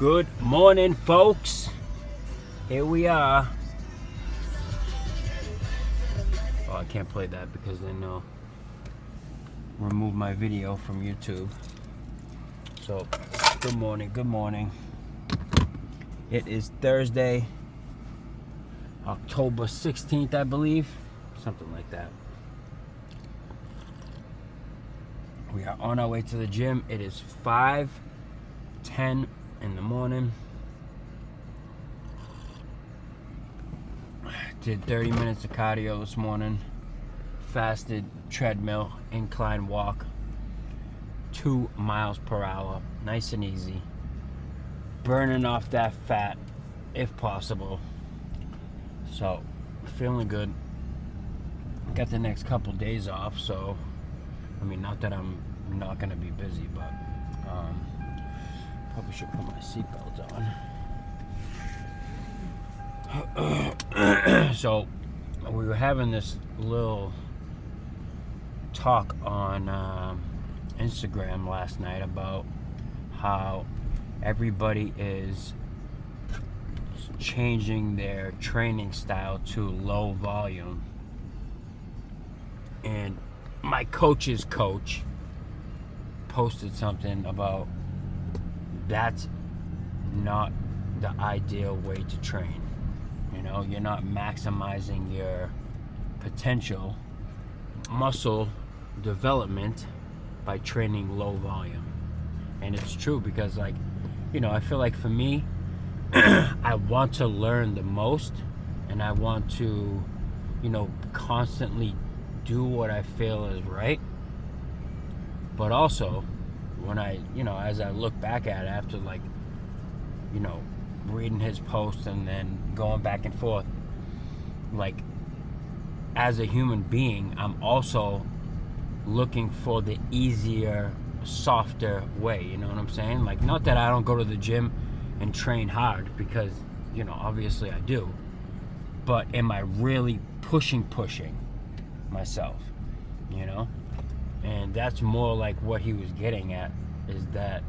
Good morning, folks. Here we are. Oh, I can't play that because then they'll remove my video from YouTube. So, good morning, good morning. It is Thursday, October 16th, I believe. Something like that. We are on our way to the gym. It is 5:10 in the morning. Did 30 minutes of cardio this morning. Fasted, treadmill, incline walk. 2 miles per hour. Nice and easy. Burning off that fat if possible. So, feeling good. Got the next couple days off, so I mean, not that I'm not gonna be busy, but probably should put my seatbelt on. So we were having this little talk on Instagram last night about how everybody is changing their training style to low volume, and my coach's coach posted something about that's not the ideal way to train. You know, you're not maximizing your potential muscle development by training low volume. And it's true because, like, you know, I feel like for me, I want to learn the most, and I want to, you know, constantly do what I feel is right. But also, when I, you know, as I look back at it after, like, you know, reading his post and then going back and forth, like, as a human being, I'm also looking for the easier, softer way, you know what I'm saying? Like, not that I don't go to the gym and train hard, because, you know, obviously I do, but am I really pushing myself, you know? And that's more like what he was getting at, is that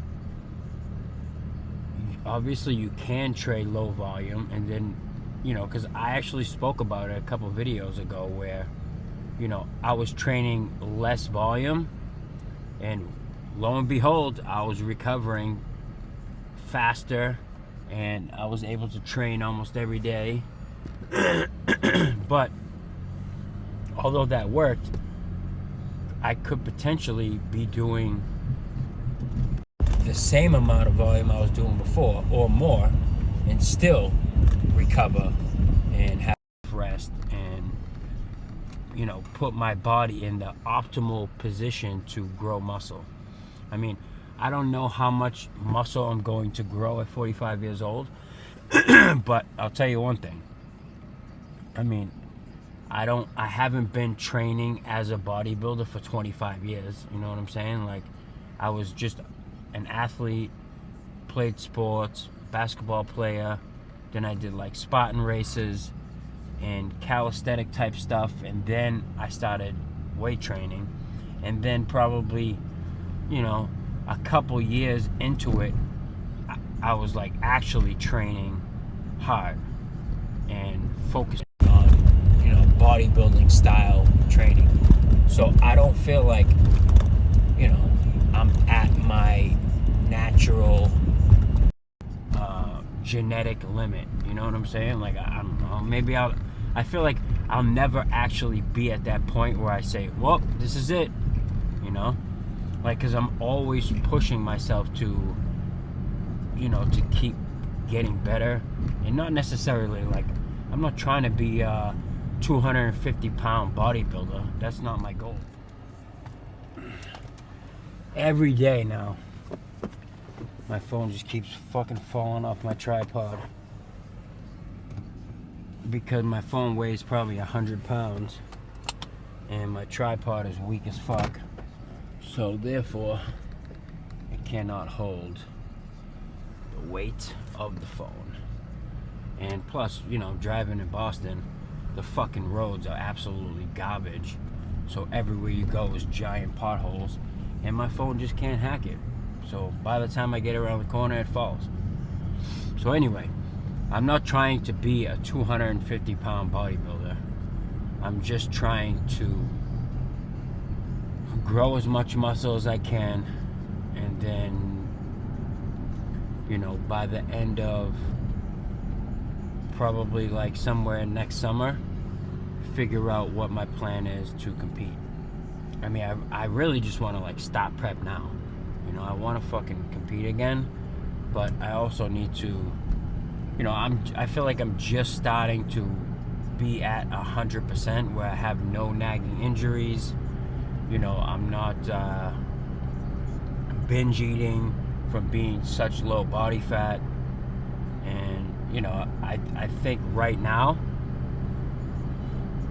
obviously you can train low volume, and then, you know, because I actually spoke about it a couple videos ago where, you know, I was training less volume, and lo and behold, I was recovering faster, and I was able to train almost every day. But although that worked, I could potentially be doing the same amount of volume I was doing before or more, and still recover and have rest and, you know, put my body in the optimal position to grow muscle. I mean, I don't know how much muscle I'm going to grow at 45 years old, but I'll tell you one thing. I mean, I haven't been training as a bodybuilder for 25 years, you know what I'm saying? Like, I was just an athlete, played sports, basketball player, then I did like Spartan races and calisthenic type stuff, and then I started weight training, and then probably, you know, a couple years into it, I was like actually training hard and focused on, you know, bodybuilding style training. So I don't feel like, you know, I'm at my natural genetic limit, you know what I'm saying? Like, I don't know, maybe I feel like I'll never actually be at that point where I say, well, this is it, you know? Like, because I'm always pushing myself to, you know, to keep getting better, and not necessarily, like, I'm not trying to be a 250-pound bodybuilder. That's not my goal. Every day now, my phone just keeps fucking falling off my tripod, because my phone weighs probably 100 pounds and my tripod is weak as fuck. So therefore, it cannot hold the weight of the phone. And plus, you know, driving in Boston, the fucking roads are absolutely garbage. So everywhere you go is giant potholes, and my phone just can't hack it. So by the time I get around the corner, it falls. So anyway, I'm not trying to be a 250 pound bodybuilder. I'm just trying to grow as much muscle as I can, and then, you know, by the end of probably like somewhere next summer, figure out what my plan is to compete. I mean, I really just want to like stop prep now. You know, I want to fucking compete again, but I also need to, you know, I feel like I'm just starting to be at 100% where I have no nagging injuries. You know, I'm not binge eating from being such low body fat. And, you know, I think right now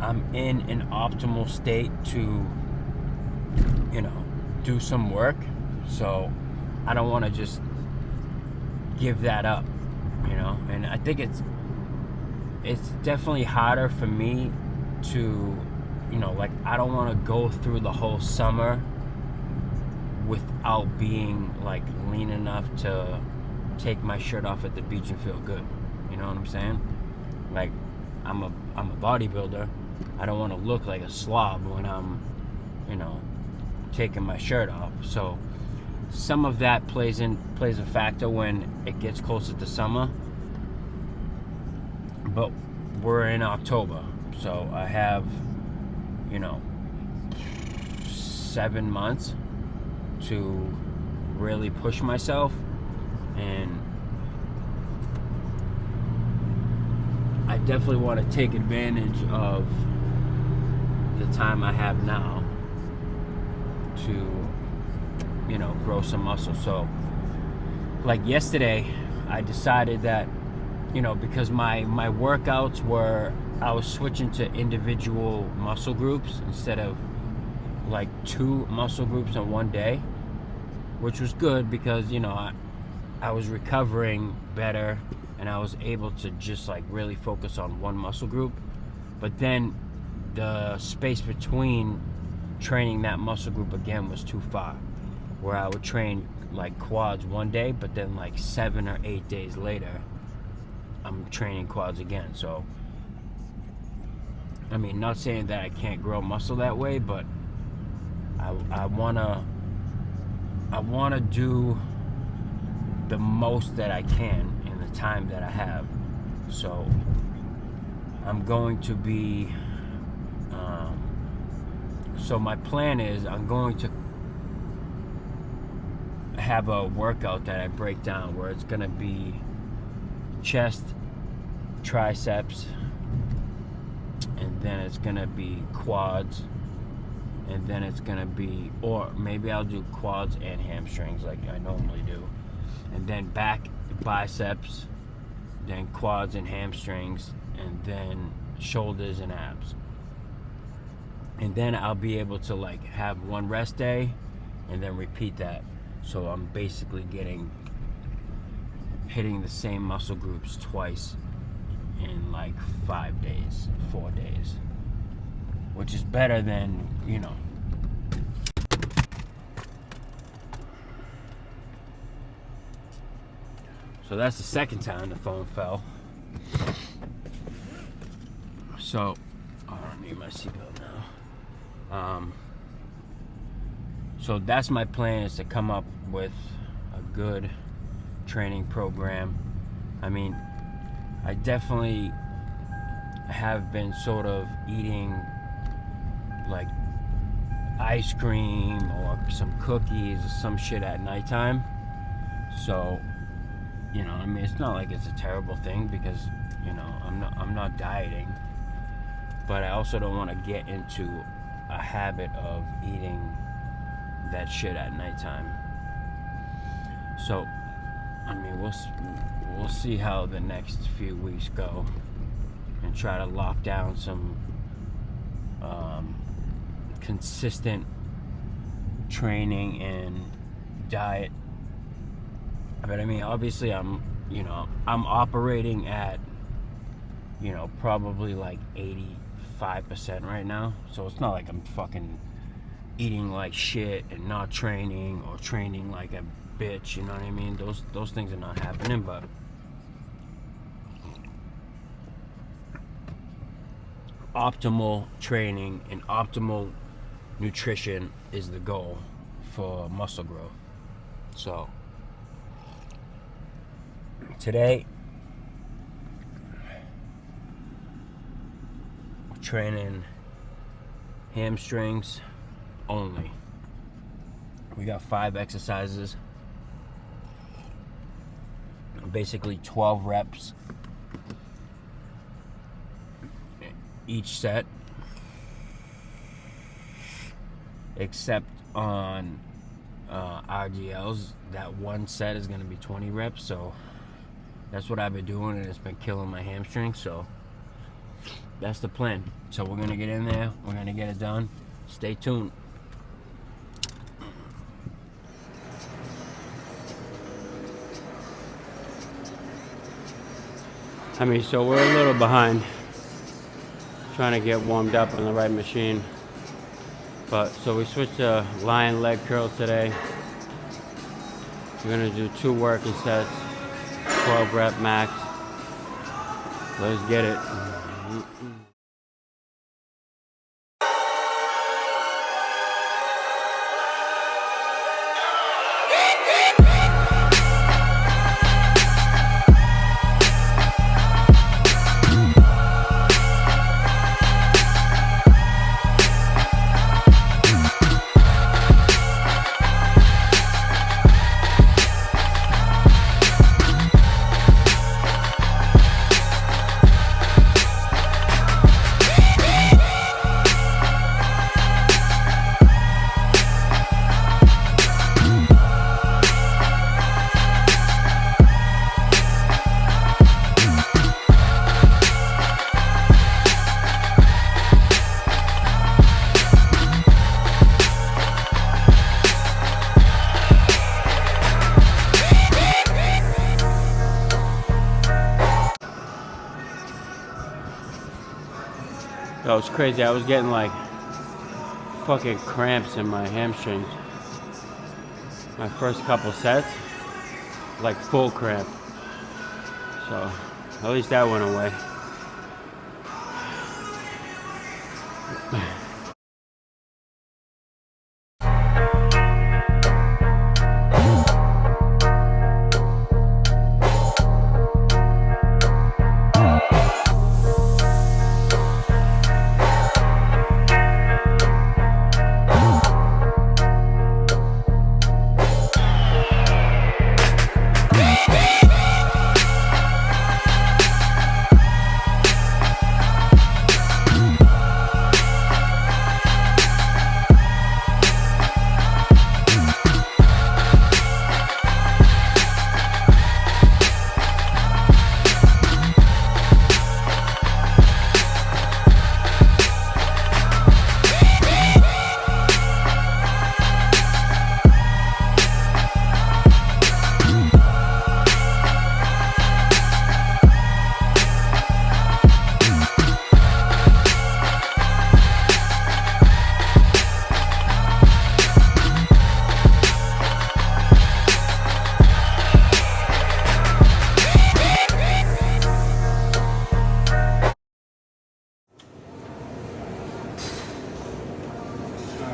I'm in an optimal state to, you know, do some work. So I don't want to just give that up, you know. And I think it's definitely harder for me to, you know, like, I don't want to go through the whole summer without being like lean enough to take my shirt off at the beach and feel good. You know what I'm saying? Like, I'm a bodybuilder. I don't want to look like a slob when I'm, you know, taking my shirt off. So some of that plays a factor when it gets closer to summer. But we're in October, so I have, you know, 7 months to really push myself, and I definitely want to take advantage of the time I have now to, you know, grow some muscle. So like yesterday, I decided that, you know, because my workouts were, I was switching to individual muscle groups instead of like 2 muscle groups in one day, which was good because, you know, I was recovering better and I was able to just like really focus on one muscle group. But then the space between training that muscle group again was too far, where I would train like quads one day, but then like 7 or 8 days later I'm training quads again. So I mean, not saying that I can't grow muscle that way, but I wanna do the most that I can in the time that I have. So I'm going to be so my plan is I'm going to have a workout that I break down where it's gonna be chest, triceps, and then it's gonna be quads, and then it's gonna be, or maybe I'll do quads and hamstrings like I normally do, and then back, biceps, then quads and hamstrings, and then shoulders and abs. And then I'll be able to like have one rest day and then repeat that. So I'm basically hitting the same muscle groups twice in like 5 days, 4 days, which is better than, you know, so that's the second time the phone fell. So I don't need my seatbelt now. So that's my plan, is to come up with a good training program. I mean, I definitely have been sort of eating like ice cream or some cookies or some shit at nighttime. So, you know, I mean, it's not like it's a terrible thing because, you know, I'm not dieting, but I also don't want to get into a habit of eating that shit at nighttime. So, I mean, we'll see how the next few weeks go and try to lock down some consistent training and diet. But I mean, obviously I'm operating at, you know, probably like 85% right now. So it's not like I'm fucking eating like shit and not training, or training like a bitch, you know what I mean? Those things are not happening, but optimal training and optimal nutrition is the goal for muscle growth. So today we're training hamstrings only. We got 5 exercises, basically 12 reps each set, except on RDLs. That one set is going to be 20 reps, so that's what I've been doing, and it's been killing my hamstrings. So that's the plan. So we're going to get in there, we're going to get it done. Stay tuned. So we're a little behind trying to get warmed up on the right machine. But so we switched to lion leg curl today. We're gonna do 2 working sets, 12 rep max. Let's get it. That was crazy. I was getting like fucking cramps in my hamstrings. My first couple sets, like full cramp. So at least that went away.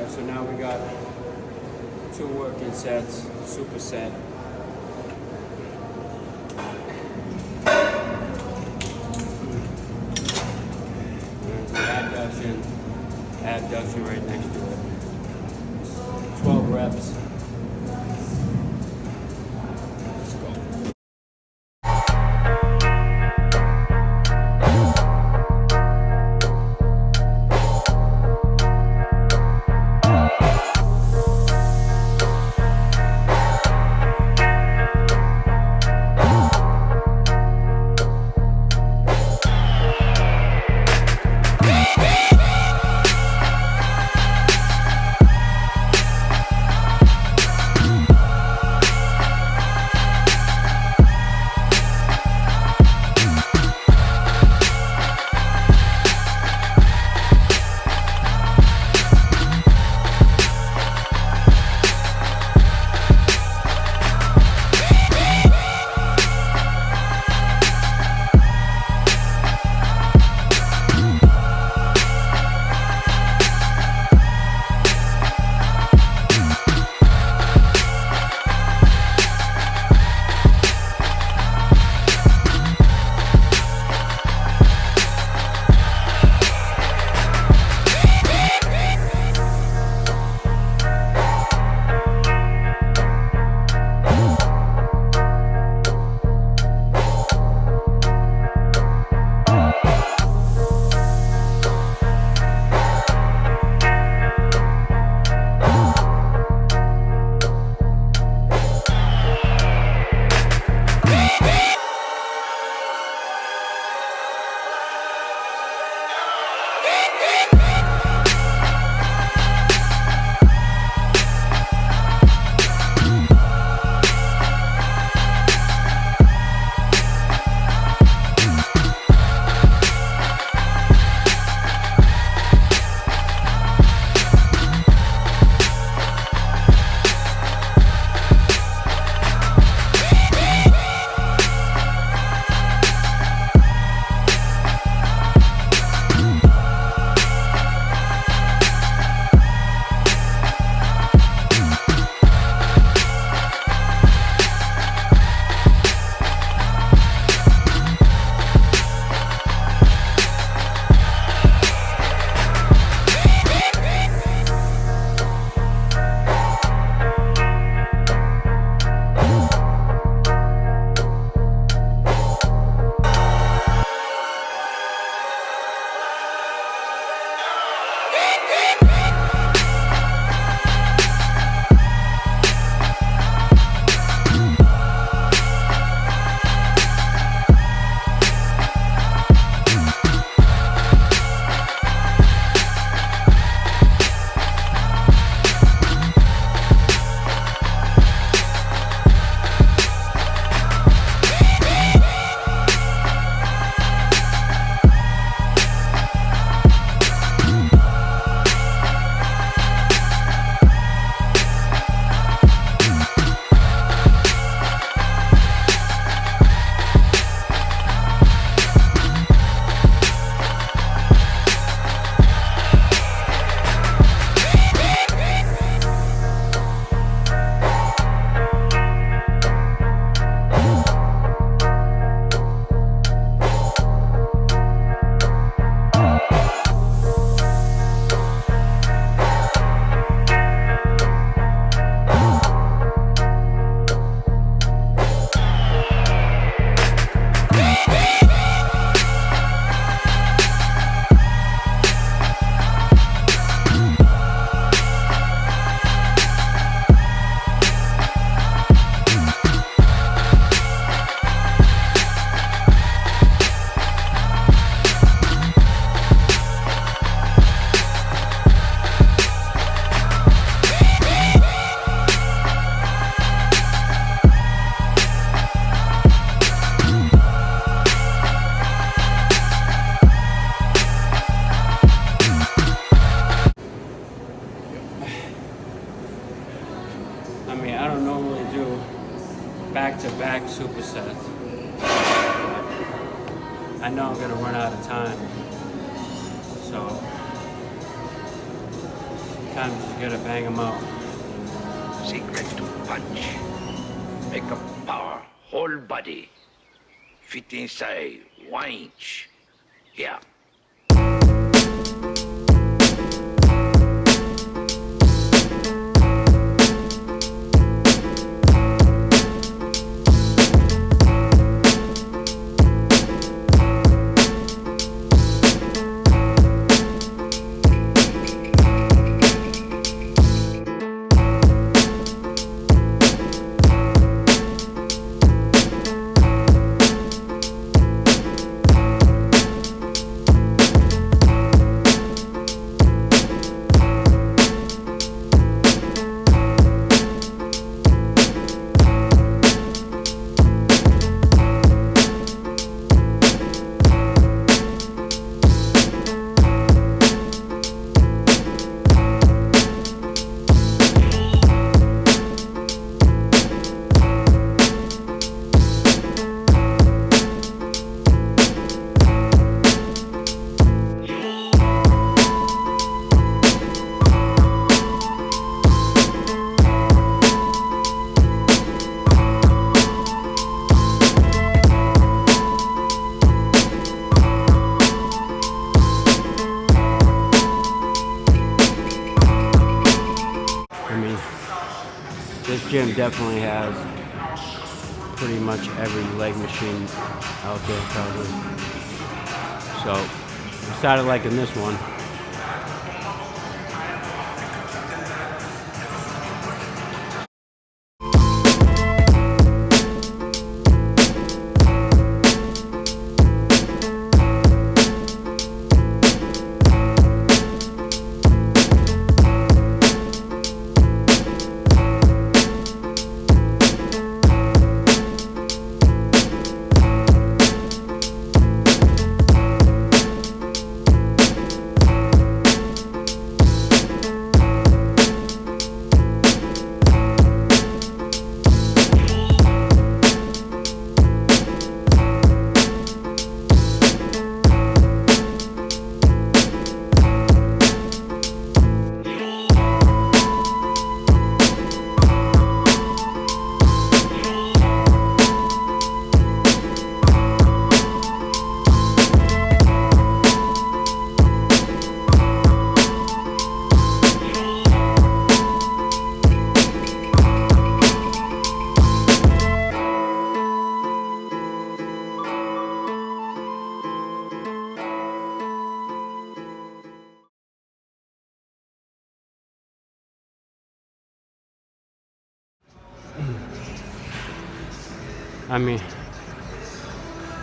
So now we got 2 working sets, superset. Abduction right next to it. 12 reps. Let's go. I mean, I don't normally do back-to-back supersets. I know I'm gonna run out of time, so sometimes you gotta bang them out. Secret to punch. Make up power, whole body. Fit inside 1 inch. Yeah. This gym definitely has pretty much every leg machine out there probably. So I started liking this one. I mean,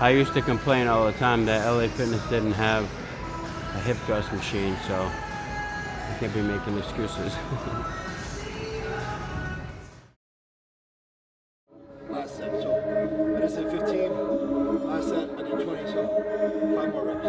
I used to complain all the time that LA Fitness didn't have a hip thrust machine, so I can't be making excuses. Last set, so I just did 15. Last set, I did 20, so 5 more reps.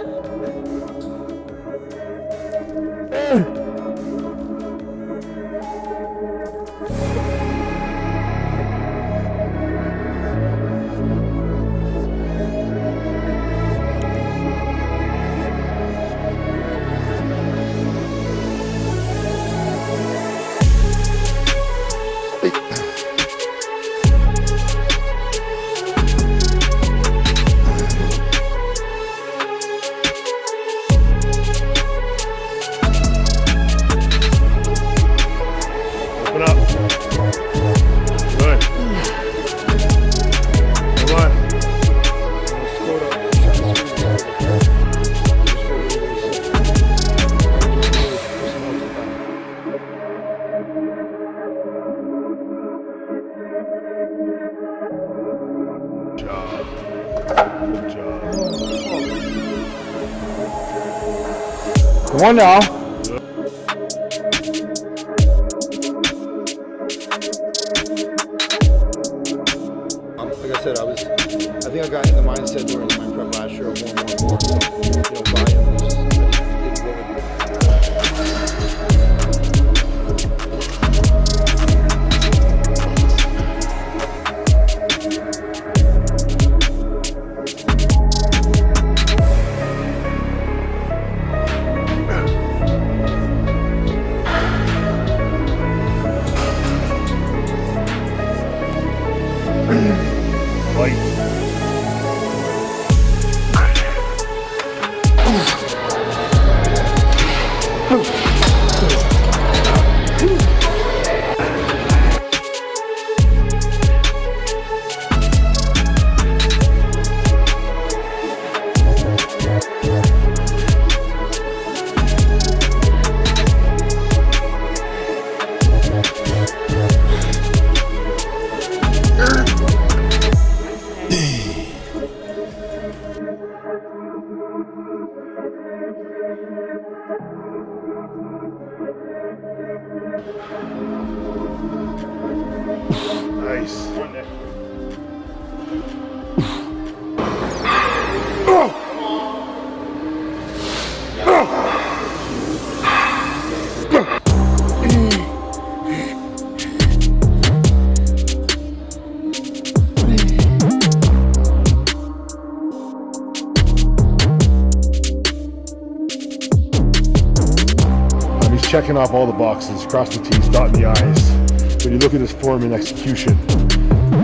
Come on now. Like I said, I think I got in the mindset during my prep last year of more. So, volume was just, I did Nice. He's checking off all the boxes, crossing the T's, dotting the I's. When you look at his form and execution,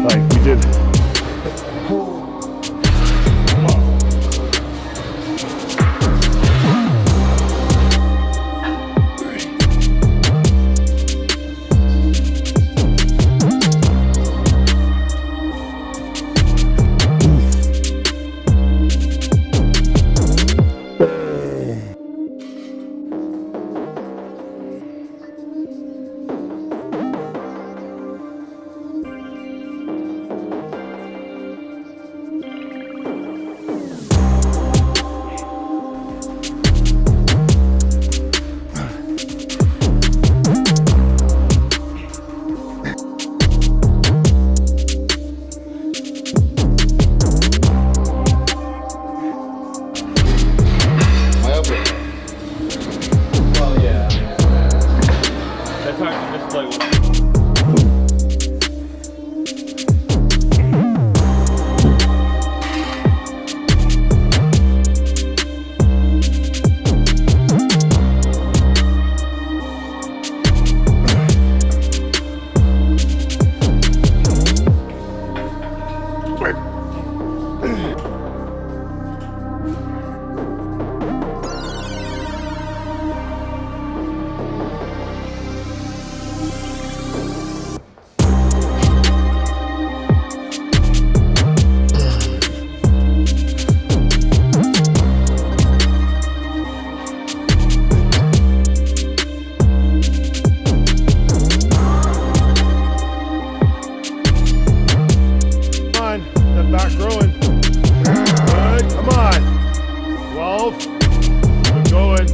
like we did. Back growing. Good. Come on. 12. Keep going.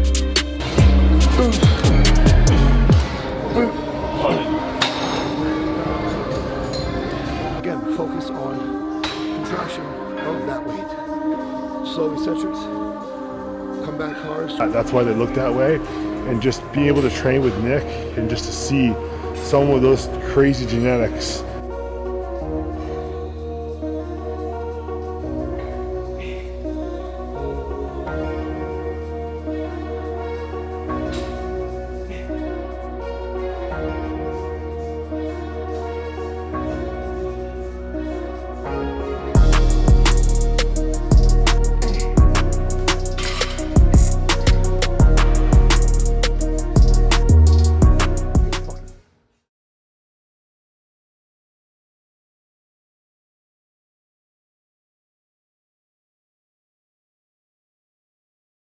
Again, focus on contraction of that weight. Slowly centers. Come back hard. That's why they look that way. And just being able to train with Nick and just to see some of those crazy genetics